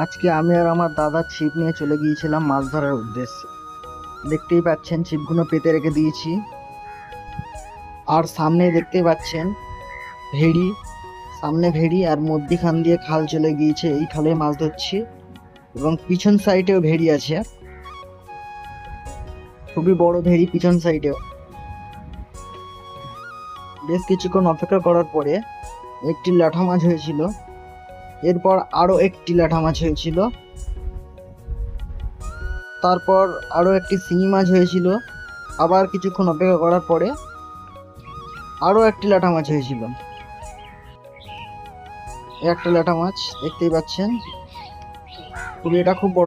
আজকে আমি আর আমার দাদা ছিপ নিয়ে চলে গিয়েছিলাম মাছ ধরার উদ্দেশ্যে। দেখতেই পাচ্ছেন ছিপগুলো পেতে রেখে দিয়েছি। আর সামনে দেখতেই পাচ্ছেন ভেড়ি, সামনে ভেড়ি আর মধ্যিখান দিয়ে খাল চলে গিয়েছে, এই খালে মাছ ধরছি। এবং পিছন সাইডেও ভেড়ি আছে, খুবই বড় ভেড়ি পিছন সাইডেও। বেশ কিছুক্ষণ অপেক্ষা করার পরে একটি ল্যাঠা মাছ হয়েছিল, এরপর আরো একটি ল্যাঠা মাছ হয়েছিল, তারপর আরো একটি শিঙি মাছ হয়েছিল। আবার কিছুক্ষণ অপেক্ষা করার পরে আরো একটি ল্যাঠা মাছ হয়েছিল। এই একটা ল্যাঠা মাছ দেখতেই পাচ্ছেন, খুবই এটা খুব বড়।